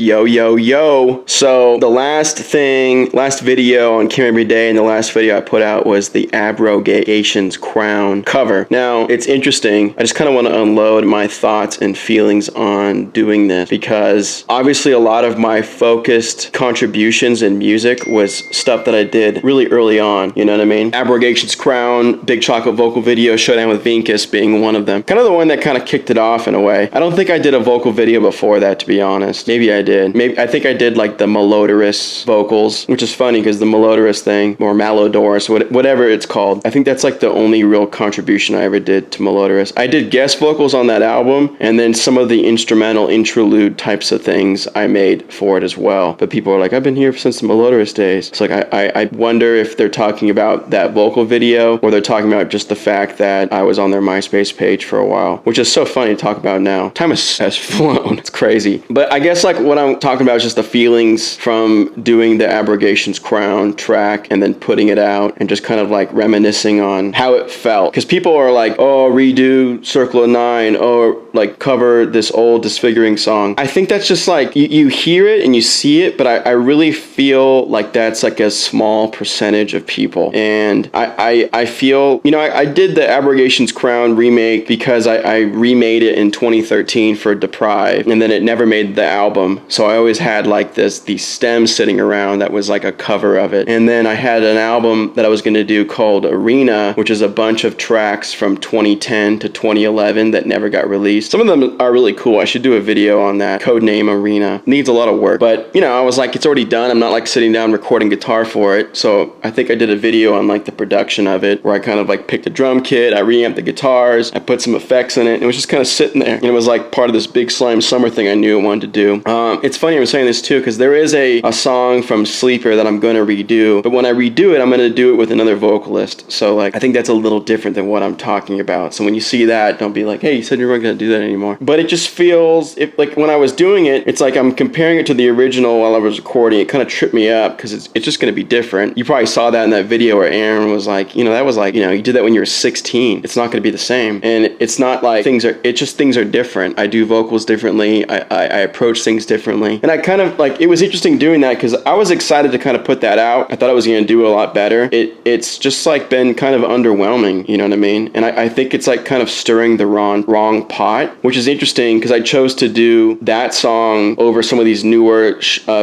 Yo, yo, yo. So the last video on Kim Every Day, and the last video I put out was the Abrogations Crown cover. Now, it's interesting. I just kind of want to unload my thoughts and feelings on doing this because obviously a lot of my focused contributions in music was stuff that I did really early on. You know what I mean? Abrogations Crown, Big Chocolate vocal video, Showdown with Vinkus being one of them. Kind of the one that kind of kicked it off in a way. I don't think I did a vocal video before that, to be honest. Maybe I did. I think I did like the Melodorous vocals, which is funny because the Melodorous thing, or Malodorous, whatever it's called, I think that's like the only real contribution I ever did to Melodorous. I did guest vocals on that album, and then some of the instrumental interlude types of things I made for it as well. But people are like, I've been here since the Melodorous days. It's like, I wonder if they're talking about that vocal video, or they're talking about just the fact that I was on their MySpace page for a while, which is so funny to talk about now. Time has flown. It's crazy. But I guess like what I'm talking about is just the feelings from doing the Abrogations Crown track and then putting it out and just kind of like reminiscing on how it felt. Because people are like, oh, redo Circle of Nine, or like cover this old Disfiguring song. I think that's just like, you hear it and you see it, but I really feel like that's like a small percentage of people. And I feel, you know, I did the Abrogations Crown remake because I remade it in 2013 for Deprive, and then it never made the album. So I always had like these stems sitting around that was like a cover of it. And then I had an album that I was going to do called Arena, which is a bunch of tracks from 2010 to 2011 that never got released. Some of them are really cool. I should do a video on that. Codename Arena. Needs a lot of work. But, you know, I was like, it's already done. I'm not like sitting down recording guitar for it. So I think I did a video on like the production of it, where I kind of like picked a drum kit, I reamped the guitars, I put some effects in it, and it was just kind of sitting there. And it was like part of this Big Slime Summer thing I knew I wanted to do. It's funny I'm saying this too, because there is a song from Sleeper that I'm going to redo, but when I redo it, I'm going to do it with another vocalist. So like, I think that's a little different than what I'm talking about. So when you see that, don't be like, hey, you said you weren't going to do that anymore. But it just feels, like when I was doing it, it's like I'm comparing it to the original while I was recording. It kind of tripped me up because it's just going to be different. You probably saw that in that video where Aaron was like, you know, that was like, you know, you did that when you were 16. It's not going to be the same. And it's not like things are different. I do vocals differently. I approach things differently. And I kind of like, it was interesting doing that because I was excited to kind of put that out. I thought I was going to do a lot better. It's just like been kind of underwhelming, you know what I mean? And I think it's like kind of stirring the wrong pot, which is interesting because I chose to do that song over some of these newer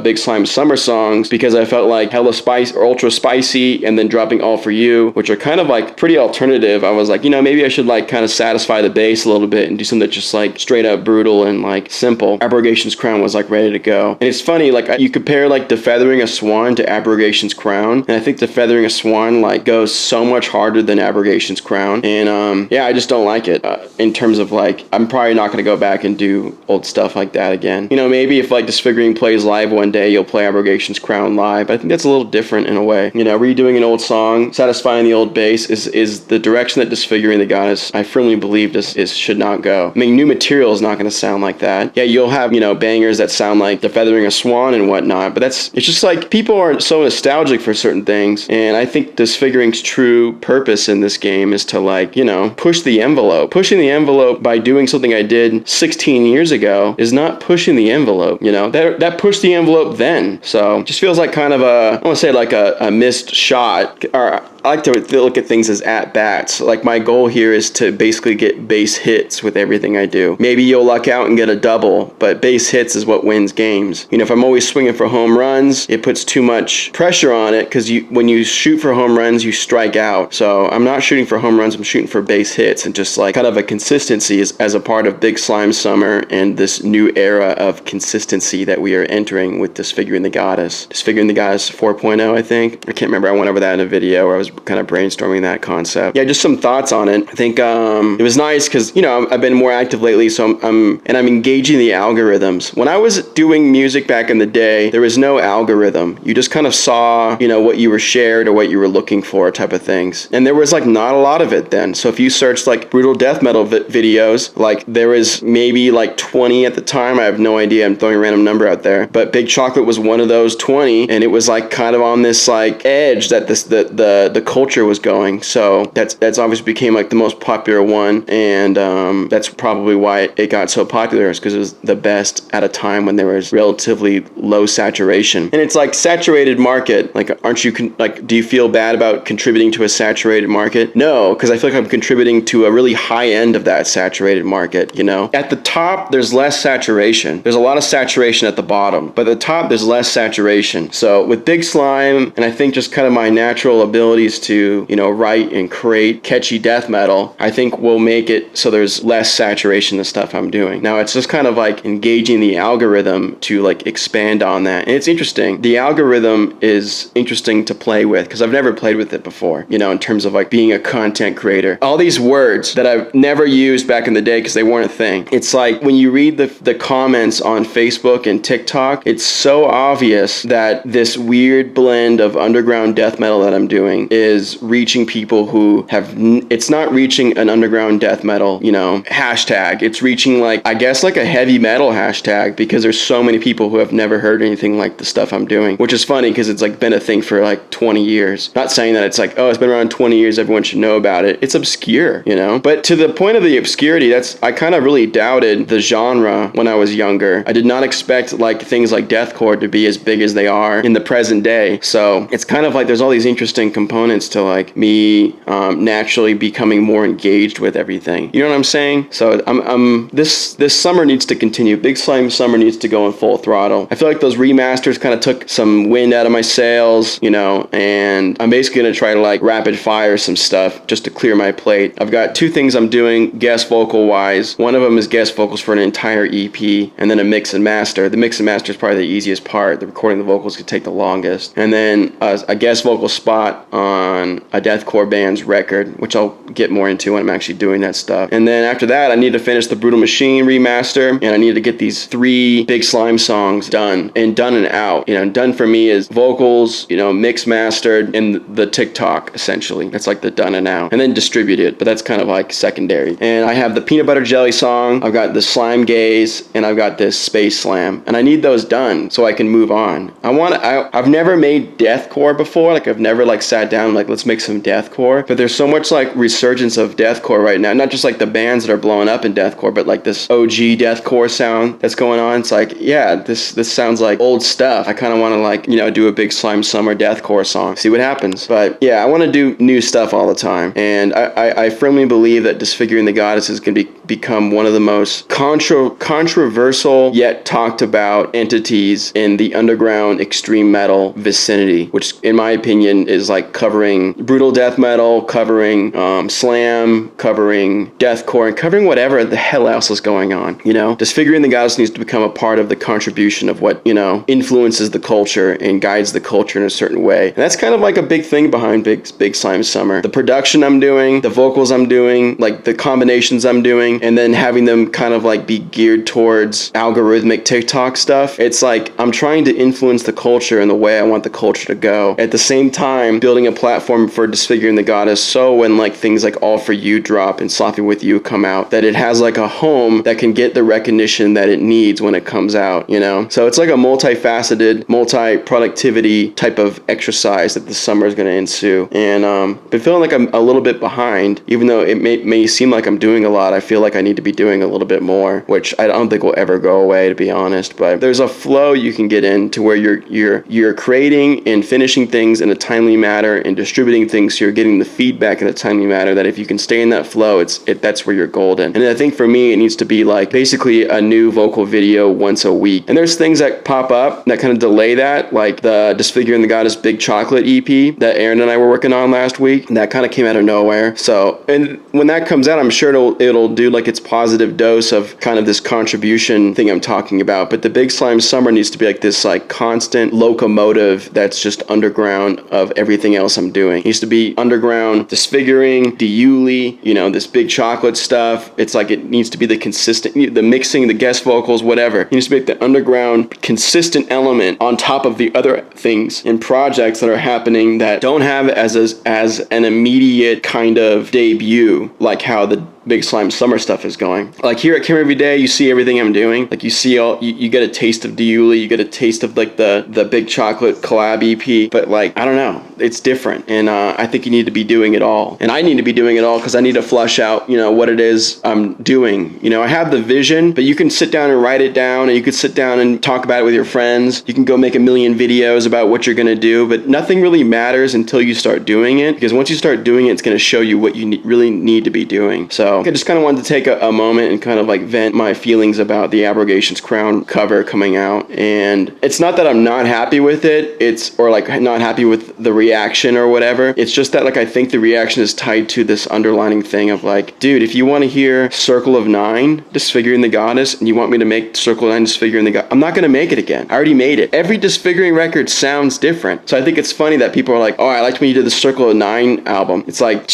Big Slime Summer songs because I felt like Hella Spice or Ultra Spicy and then dropping All For You, which are kind of like pretty alternative. I was like, you know, maybe I should like kind of satisfy the bass a little bit and do something that's just like straight up brutal and like simple. Abrogations Crown was like ready to go. And it's funny, like you compare like Defeathering a Swan to Abrogations Crown, and I think Defeathering a Swan like goes so much harder than Abrogations Crown. And yeah, I just don't like it in terms of like, I'm probably not going to go back and do old stuff like that again. You know, maybe if like Disfiguring plays live one day, you'll play Abrogations Crown live. But I think that's a little different in a way. You know, redoing an old song, satisfying the old bass is the direction that Disfiguring the Goddess, I firmly believe should not go. I mean, new material is not going to sound like that. Yeah, you'll have, you know, bangers that sound like Defeathering a Swan and whatnot, but it's just like people are so nostalgic for certain things, and I think Disfiguring's true purpose in this game is to like, you know, push the envelope. Pushing the envelope by doing something I did 16 years ago is not pushing the envelope, you know, that pushed the envelope then. So it just feels like kind of I want to say like a missed shot, or I like to look at things as at-bats. Like my goal here is to basically get base hits with everything I do. Maybe you'll luck out and get a double, but base hits is what wins games. You know, if I'm always swinging for home runs, it puts too much pressure on it because when you shoot for home runs, you strike out. So I'm not shooting for home runs, I'm shooting for base hits, and just like kind of a consistency as a part of Big Slime Summer and this new era of consistency that we are entering with Disfiguring the Goddess. Disfiguring the Goddess 4.0, I think. I can't remember. I went over that in a video where I was kind of brainstorming that concept. Yeah, just some thoughts on it. I think it was nice because, you know, I've been more active lately, so I'm engaging the algorithms. When I was doing music back in the day, there was no algorithm. You just kind of saw, you know, what you were shared or what you were looking for type of things. And there was like not a lot of it then. So if you searched like brutal death metal videos, like there was maybe like 20 at the time. I have no idea. I'm throwing a random number out there. But Big Chocolate was one of those 20, and it was like kind of on this like edge that the culture was going. So that's obviously became like the most popular one, and that's probably why it got so popular, is because it was the best at a time when there was relatively low saturation. And it's like saturated market. Like, aren't you do you feel bad about contributing to a saturated market? No, because I feel like I'm contributing to a really high end of that saturated market. You know, at the top there's less saturation. There's a lot of saturation at the bottom, but at the top there's less saturation. So with Big Slime, and I think just kind of my natural abilities to, you know, write and create catchy death metal, I think will make it so there's less saturation in the stuff I'm doing. Now it's just kind of like engaging the algorithm to like expand on that. And it's interesting. The algorithm is interesting to play with because I've never played with it before, you know, in terms of like being a content creator. All these words that I've never used back in the day because they weren't a thing. It's like when you read the comments on Facebook and TikTok, it's so obvious that this weird blend of underground death metal that I'm doing is reaching people who have, it's not reaching an underground death metal, you know, hashtag. It's reaching like, I guess like a heavy metal hashtag, because there's so many people who have never heard anything like the stuff I'm doing, which is funny because it's like been a thing for like 20 years. Not saying that it's like, oh, it's been around 20 years, everyone should know about it. It's obscure, you know? But to the point of the obscurity, I kind of really doubted the genre when I was younger. I did not expect like things like deathcore to be as big as they are in the present day. So it's kind of like there's all these interesting components to like me naturally becoming more engaged with everything. You know what I'm saying? So this summer needs to continue. Big Slime summer needs to go in full throttle. I feel like those remasters kind of took some wind out of my sails, you know, and I'm basically going to try to like rapid fire some stuff just to clear my plate. I've got two things I'm doing guest vocal wise. One of them is guest vocals for an entire EP, and then a mix and master. The mix and master is probably the easiest part. The recording the vocals could take the longest. And then a guest vocal spot on a deathcore band's record, which I'll get more into when I'm actually doing that stuff. And then after that, I need to finish the Brutal Machine remaster, and I need to get these 3 Big Slime songs done and out. You know, done for me is vocals, you know, mixed, mastered, and the TikTok, essentially. That's like the done and out. And then distributed, but that's kind of like secondary. And I have the Peanut Butter Jelly song, I've got the Slime Gaze, and I've got this Space Slam. And I need those done so I can move on. I've never made deathcore before. Like, I've never like sat down and like, let's make some deathcore. But there's so much like resurgence of deathcore right now. Not just like the bands that are blowing up in deathcore, but like this OG deathcore sound that's going on. It's like, yeah, this sounds like old stuff. I kind of want to like, you know, do a Big Slime summer deathcore song, see what happens. But yeah, I want to do new stuff all the time. And I firmly believe that Disfiguring the Goddess is going to become one of the most controversial yet talked about entities in the underground extreme metal vicinity, which in my opinion is like covering brutal death metal, covering slam, covering deathcore, and covering whatever the hell else is going on. You know, Disfiguring the Goddess needs to become a part of the contribution of what, you know, influences the culture and guides the culture in a certain way. And that's kind of like a big thing behind Big Slime Summer. The production I'm doing, the vocals I'm doing, like the combinations I'm doing, and then having them kind of like be geared towards algorithmic TikTok stuff. It's like I'm trying to influence the culture in the way I want the culture to go. At the same time, building a platform for Disfiguring the Goddess, so when like things like All For You drop and Sloppy With You come out, that it has like a home that can get the recognition that it needs when it comes out, you know? So it's like a multifaceted, multi-productivity type of exercise that the summer is going to ensue. And been feeling like I'm a little bit behind, even though it may seem like I'm doing a lot. I feel like I need to be doing a little bit more, which I don't think will ever go away, to be honest. But there's a flow you can get in to where you're creating and finishing things in a timely manner and distributing things so you're getting the feedback in a timely manner, that if you can stay in that flow, that's where you're golden. And I think for me, it needs to be like basically a new vocal video once a week. And there's things that pop up that kind of delay that, like the Disfiguring the Goddess Big Chocolate EP that Aaron and I were working on last week. That kind of came out of nowhere. So, and when that comes out, I'm sure it'll do like its positive dose of kind of this contribution thing I'm talking about. But the Big Slime Summer needs to be like this like constant locomotive that's just underground of everything else I'm doing. It needs to be underground, Disfiguring, Diuli, you know, this Big Chocolate stuff. It's like it needs to be the consistent, the mixing, the guest vocals, whatever. It needs to be like the underground consistent element on top of the other things and projects that are happening that don't have as an immediate kind of debut, like how the Big Slime Summer stuff is going. Like here at Kim Every Day, you see everything I'm doing. Like you see you get a taste of Diuli, you get a taste of like the Big Chocolate collab EP, but like, I don't know, it's different. And I think you need to be doing it all. And I need to be doing it all because I need to flush out, what it is I'm doing. I have the vision, but you can sit down and write it down, and you could sit down and talk about it with your friends. You can go make a million videos about what you're going to do, but nothing really matters until you start doing it, because once you start doing it, it's going to show you what you really need to be doing. So I just kind of wanted to take a moment and kind of like vent my feelings about the Abrogations Crown cover coming out. And it's not that I'm not happy with it, or like not happy with the reaction or whatever. It's just that like I think the reaction is tied to this underlining thing of like, dude, if you want to hear Circle of Nine, Disfiguring the Goddess, and you want me to make Circle of Nine, Disfiguring the Goddess, I'm not going to make it again. I already made it. Every Disfiguring record sounds different. So I think it's funny that people are like, oh, I liked when you did the Circle of Nine album. It's like,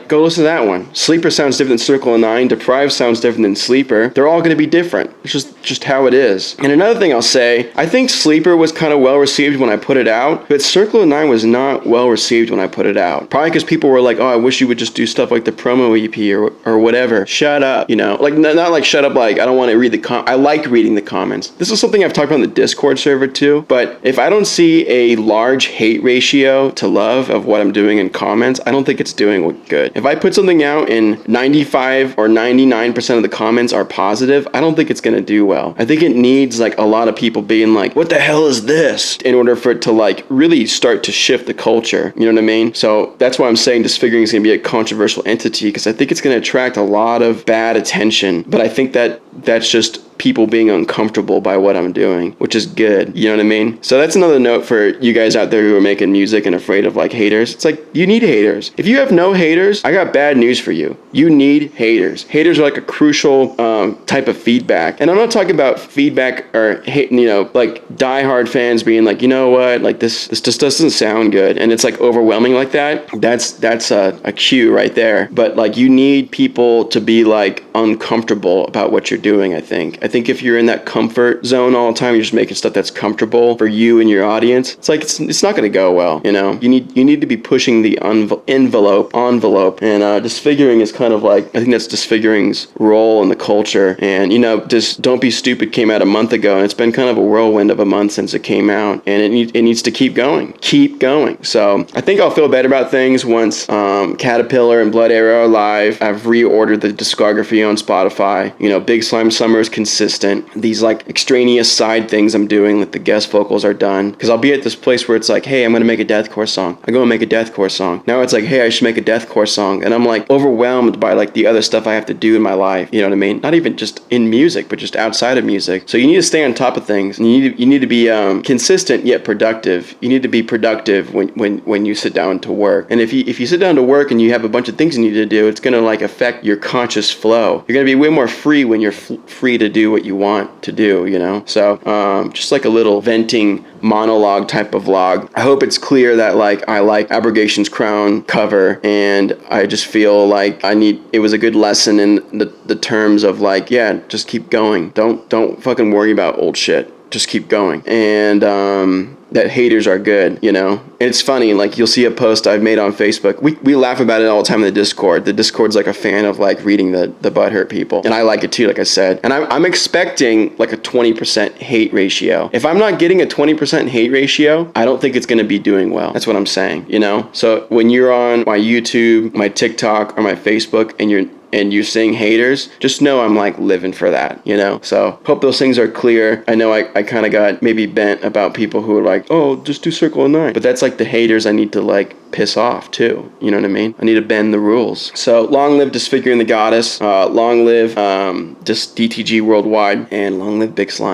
go listen to that one. Sleeper sounds different than Circle of Nine. Deprived sounds different than Sleeper. They're all going to be different. It's just how it is. And another thing I'll say, I think Sleeper was kind of well received when I put it out, but Circle of Nine was not well received when I put it out. Probably because people were like, oh, I wish you would just do stuff like the promo EP or whatever. Shut up, like not like shut up, like I don't want to read I like reading the comments. This is something I've talked about on the Discord server too, but if I don't see a large hate ratio to love of what I'm doing in comments, I don't think it's doing good. If I put something out and 95 or 99% of the comments are positive, I don't think it's going to do well. I think it needs like a lot of people being like, what the hell is this? In order for it to like really start to shift the culture. You know what I mean? So that's why I'm saying Disfiguring is going to be a controversial entity, because I think it's going to attract a lot of bad attention. But I think that's just people being uncomfortable by what I'm doing, which is good. You know what I mean? So that's another note for you guys out there who are making music and afraid of like haters. It's like, you need haters. If you have no haters, I got bad news for you. You need haters. Haters are like a crucial type of feedback. And I'm not talking about feedback or hate, like diehard fans being like, you know what, like this just doesn't sound good. And it's like overwhelming like that. That's a cue right there. But like, you need people to be like uncomfortable about what you're doing, I think if you're in that comfort zone all the time, you're just making stuff that's comfortable for you and your audience, it's like it's not going to go well. You need to be pushing the envelope, and Disfiguring is kind of like, I think that's Disfiguring's role in the culture. And just Don't Be Stupid came out a month ago, and it's been kind of a whirlwind of a month since it came out, and it needs to keep going. So I think I'll feel better about things once Caterpillar and Blood Arrow are live. I've reordered the discography on Spotify. Big Slime Summer is consistent. These like extraneous side things I'm doing, like the guest vocals are done, because I'll be at this place where it's like, hey, I'm gonna make a deathcore song. I go and make a deathcore song. Now it's like, hey, I should make a deathcore song, and I'm like overwhelmed by like the other stuff I have to do in my life. You know what I mean? Not even just in music, but just outside of music. So you need to stay on top of things, and you need to be consistent yet productive. You need to be productive when you sit down to work. And if you sit down to work and you have a bunch of things you need to do, it's gonna like affect your conscious flow. You're gonna be way more free when you're free to do what you want to do, So just like a little venting monologue type of vlog. I hope it's clear that like I like Abrogations Crown cover, and I just feel like it was a good lesson in the terms of like, yeah, just keep going. Don't fucking worry about old shit. Just keep going. And that haters are good, And it's funny, like you'll see a post I've made on Facebook. We laugh about it all the time in the Discord. The Discord's like a fan of like reading the butthurt people. And I like it too, like I said. And I'm expecting like a 20% hate ratio. If I'm not getting a 20% hate ratio, I don't think it's going to be doing well. That's what I'm saying, So when you're on my YouTube, my TikTok, or my Facebook, and you're seeing haters, just know I'm like living for that, So hope those things are clear. I know I kind of got maybe bent about people who are like, oh, just do Circle of Nine. But that's like the haters I need to like piss off too. You know what I mean? I need to bend the rules. So long live Disfiguring the Goddess. Long live just DTG Worldwide, and long live Big Slime.